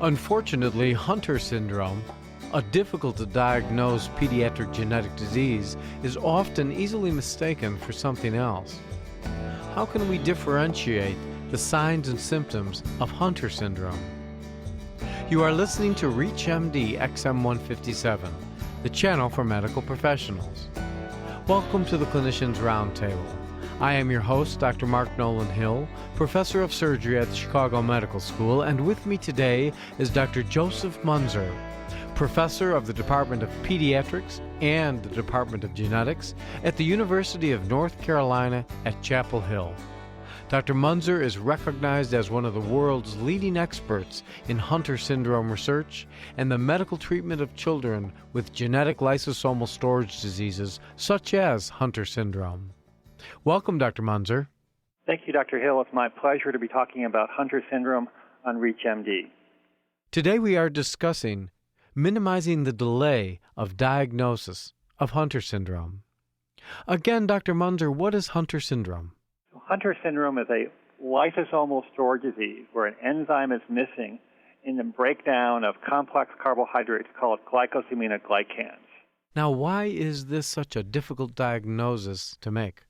Unfortunately, Hunter syndrome, a difficult-to-diagnose pediatric genetic disease, is often easily mistaken for something else. How can we differentiate the signs and symptoms of Hunter syndrome? You are listening to ReachMD XM157, the channel for medical professionals. Welcome to the Clinicians Roundtable. I am your host, Dr. Mark Nolan Hill, professor of surgery at the Chicago Medical School, and with me today is Dr. Joseph Muenzer, professor of the Department of Pediatrics and the Department of Genetics at the University of North Carolina at Chapel Hill. Dr. Muenzer is recognized as one of the world's leading experts in Hunter syndrome research and the medical treatment of children with genetic lysosomal storage diseases such as Hunter syndrome. Welcome, Dr. Muenzer. Thank you, Dr. Hill. It's my pleasure to be talking about Hunter syndrome on ReachMD. Today we are discussing minimizing the delay of diagnosis of Hunter syndrome. Again, Dr. Muenzer, what is Hunter syndrome? Hunter syndrome is a lysosomal storage disease where an enzyme is missing in the breakdown of complex carbohydrates called glycosaminoglycans. Now, why is this such a difficult diagnosis to make?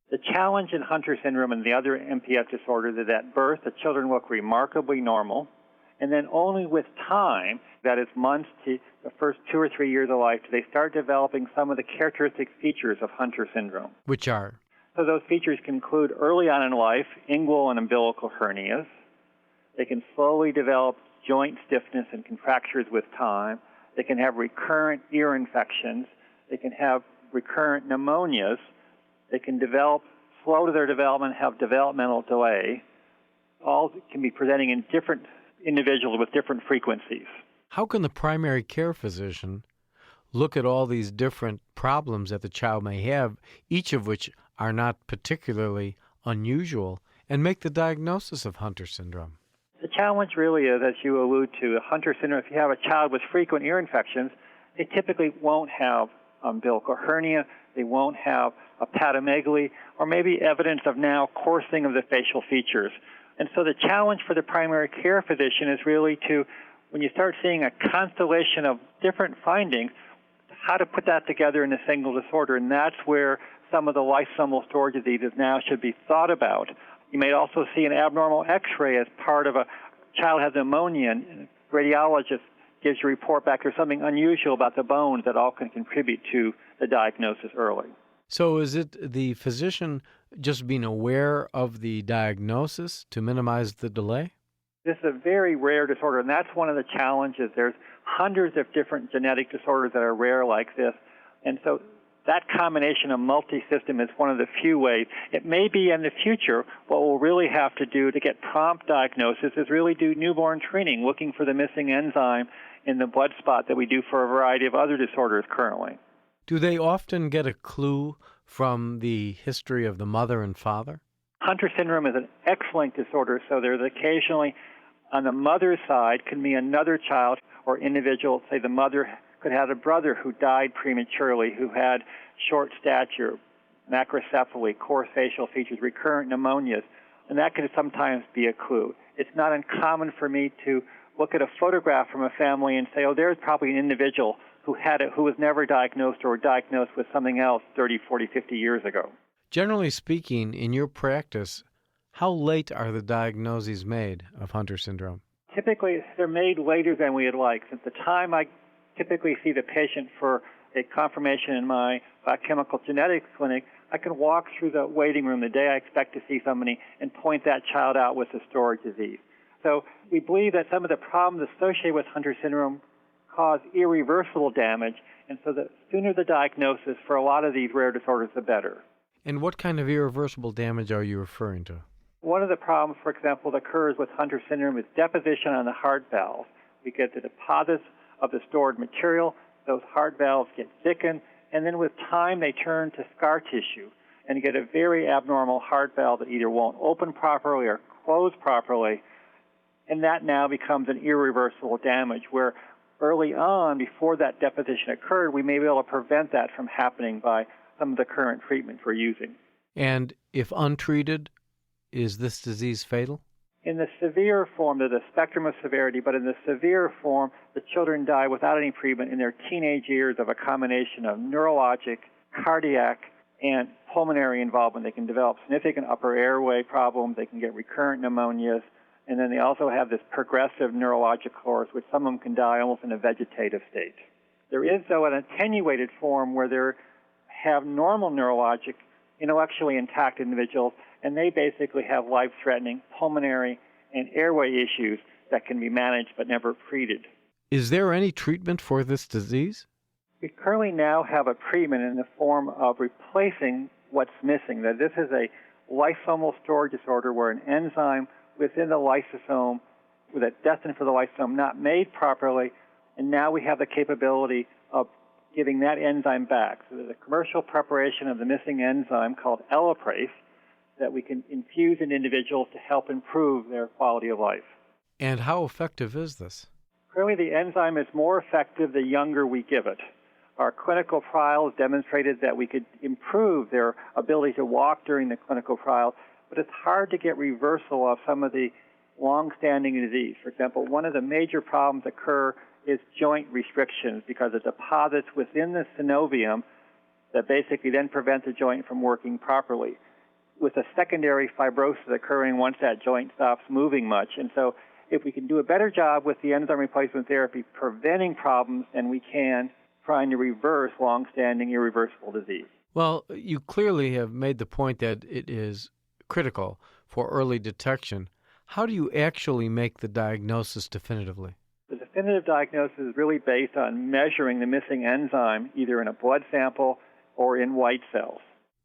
The challenge in Hunter syndrome and the other MPS disorders is at birth, the children look remarkably normal, and then only with time, that is months to the first 2 or 3 years of life, do they start developing some of the characteristic features of Hunter syndrome. Which are? So those features can include early on in life, inguinal and umbilical hernias. They can slowly develop joint stiffness and contractures with time. They can have recurrent ear infections. They can have recurrent pneumonias. They can develop, slow to their development, have developmental delay. All can be presenting in different individuals with different frequencies. How can the primary care physician look at all these different problems that the child may have, each of which are not particularly unusual, and make the diagnosis of Hunter syndrome? The challenge really is, as you allude to, Hunter syndrome, if you have a child with frequent ear infections, they typically won't have umbilical hernia, they won't have hepatomegaly, or maybe evidence of now coarsening of the facial features. And so the challenge for the primary care physician is really to, when you start seeing a constellation of different findings, how to put that together in a single disorder. And that's where some of the lysosomal storage diseases now should be thought about. You may also see an abnormal X-ray as part of a child has pneumonia, and a radiologist gives you a report back there's something unusual about the bones that all can contribute to the diagnosis early. So is it the physician just being aware of the diagnosis to minimize the delay? This is a very rare disorder, and that's one of the challenges. There's hundreds of different genetic disorders that are rare like this, and so that combination of multi-system is one of the few ways. It may be in the future what we'll really have to do to get prompt diagnosis is really do newborn screening, looking for the missing enzyme in the blood spot that we do for a variety of other disorders currently. Do they often get a clue from the history of the mother and father? Hunter syndrome is an X-linked disorder, so there's occasionally on the mother's side can be another child or individual, say the mother could have a brother who died prematurely, who had short stature, macrocephaly, coarse facial features, recurrent pneumonias, and that could sometimes be a clue. It's not uncommon for me to look at a photograph from a family and say, oh, there's probably an individual who had it, who was never diagnosed or diagnosed with something else 30, 40, 50 years ago. Generally speaking, in your practice, how late are the diagnoses made of Hunter syndrome? Typically, they're made later than we'd like. Since the time I typically see the patient for a confirmation in my biochemical genetics clinic, I can walk through the waiting room the day I expect to see somebody and point that child out with a storage disease. So we believe that some of the problems associated with Hunter syndrome cause irreversible damage, and so the sooner the diagnosis for a lot of these rare disorders, the better. And what kind of irreversible damage are you referring to? One of the problems, for example, that occurs with Hunter syndrome is deposition on the heart valve. We get the deposits of the stored material, those heart valves get thickened, and then with time they turn to scar tissue, and you get a very abnormal heart valve that either won't open properly or close properly, and that now becomes an irreversible damage where early on, before that deposition occurred, we may be able to prevent that from happening by some of the current treatments we're using. And if untreated, is this disease fatal? In the severe form, there's a spectrum of severity, but in the severe form, the children die without any treatment in their teenage years of a combination of neurologic, cardiac, and pulmonary involvement. They can develop significant upper airway problems. They can get recurrent pneumonias. And then they also have this progressive neurologic course, which some of them can die almost in a vegetative state. There is, though, an attenuated form where they have normal neurologic, intellectually intact individuals, and they basically have life-threatening pulmonary and airway issues that can be managed but never treated. Is there any treatment for this disease? We currently now have a treatment in the form of replacing what's missing. That this is a lysosomal storage disorder where an enzyme within the lysosome, that's destined for the lysosome, not made properly, and now we have the capability of giving that enzyme back. So there's a commercial preparation of the missing enzyme called elaprase that we can infuse in individuals to help improve their quality of life. And how effective is this? Clearly, the enzyme is more effective the younger we give it. Our clinical trials demonstrated that we could improve their ability to walk during the clinical trial, but it's hard to get reversal of some of the long-standing disease. For example, one of the major problems occur is joint restrictions because it deposits within the synovium that basically then prevent the joint from working properly, with a secondary fibrosis occurring once that joint stops moving much. And so if we can do a better job with the enzyme replacement therapy preventing problems, then we can trying to reverse long-standing irreversible disease. Well, you clearly have made the point that it is critical for early detection. How do you actually make the diagnosis definitively? The definitive diagnosis is really based on measuring the missing enzyme either in a blood sample or in white cells.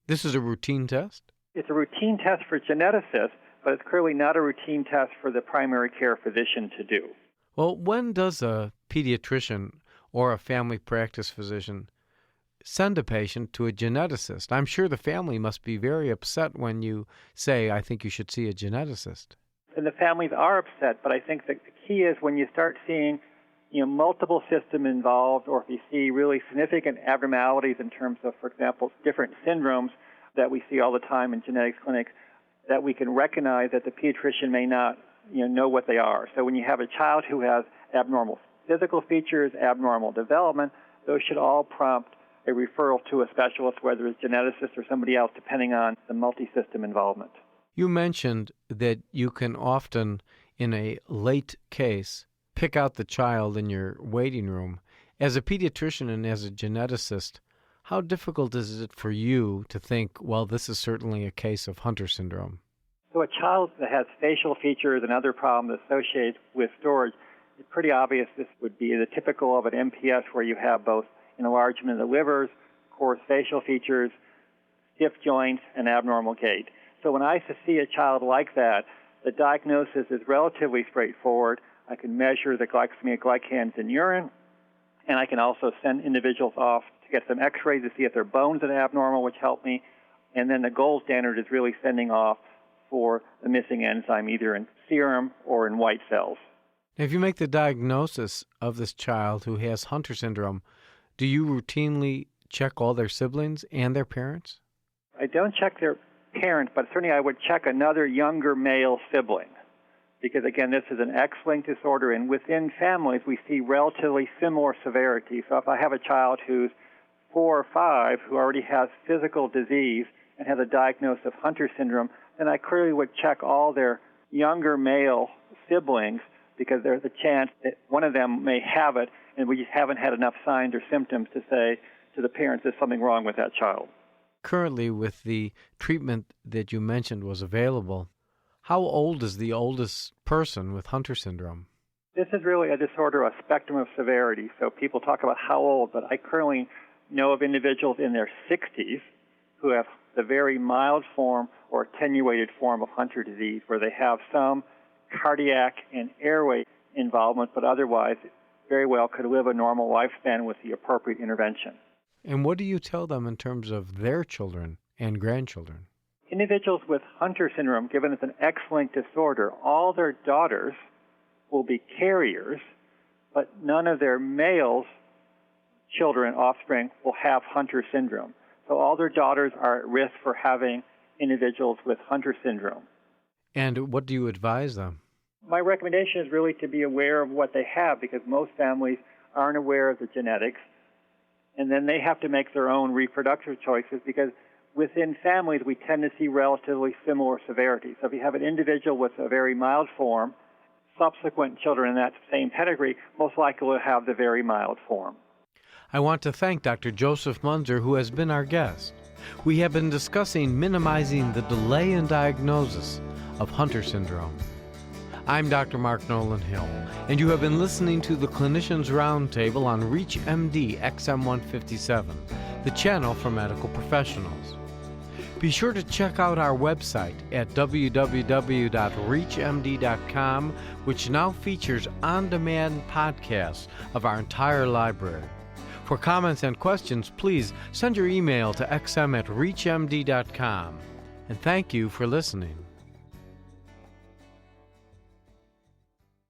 This is a routine test? It's a routine test for geneticists, but it's clearly not a routine test for the primary care physician to do. Well, when does a pediatrician or a family practice physician send a patient to a geneticist? I'm sure the family must be very upset when you say, I think you should see a geneticist. And the families are upset, but I think that the key is when you start seeing multiple systems involved, or if you see really significant abnormalities in terms of, for example, different syndromes that we see all the time in genetics clinics, that we can recognize that the pediatrician may not know what they are. So when you have a child who has abnormal physical features, abnormal development, those should all prompt a referral to a specialist, whether it's a geneticist or somebody else, depending on the multi-system involvement. You mentioned that you can often, in a late case, pick out the child in your waiting room. As a pediatrician and as a geneticist, how difficult is it for you to think, well, this is certainly a case of Hunter syndrome? So a child that has facial features and other problems associated with storage, it's pretty obvious this would be the typical of an MPS where you have both enlargement of the livers, coarse facial features, stiff joints, and abnormal gait. So when I see a child like that, the diagnosis is relatively straightforward. I can measure the glycemic glycans in urine, and I can also send individuals off to get some x-rays to see if their bones are abnormal, which help me. And then the gold standard is really sending off for the missing enzyme, either in serum or in white cells. If you make the diagnosis of this child who has Hunter syndrome, do you routinely check all their siblings and their parents? I don't check their parents, but certainly I would check another younger male sibling. Because, again, this is an X-linked disorder, and within families we see relatively similar severity. So if I have a child who's 4 or 5 who already has physical disease and has a diagnosis of Hunter syndrome, then I clearly would check all their younger male siblings because there's a chance that one of them may have it, and we just haven't had enough signs or symptoms to say to the parents there's something wrong with that child. Currently, with the treatment that you mentioned was available, how old is the oldest person with Hunter syndrome? This is really a disorder, a spectrum of severity. So people talk about how old, but I currently know of individuals in their 60s who have the very mild form or attenuated form of Hunter disease, where they have some cardiac and airway involvement, but otherwise very well could live a normal lifespan with the appropriate intervention. And what do you tell them in terms of their children and grandchildren? Individuals with Hunter syndrome, given it's an X-linked disorder, all their daughters will be carriers, but none of their males, children, offspring, will have Hunter syndrome. So all their daughters are at risk for having individuals with Hunter syndrome. And what do you advise them? My recommendation is really to be aware of what they have, because most families aren't aware of the genetics, and then they have to make their own reproductive choices, because within families we tend to see relatively similar severity. So if you have an individual with a very mild form, subsequent children in that same pedigree most likely will have the very mild form. I want to thank Dr. Joseph Muenzer, who has been our guest. We have been discussing minimizing the delay in diagnosis of Hunter syndrome. I'm Dr. Mark Nolan Hill, and you have been listening to the Clinicians Roundtable on ReachMD XM157, the channel for medical professionals. Be sure to check out our website at www.reachmd.com, which now features on-demand podcasts of our entire library. For comments and questions, please send your email to xm@reachmd.com. And thank you for listening.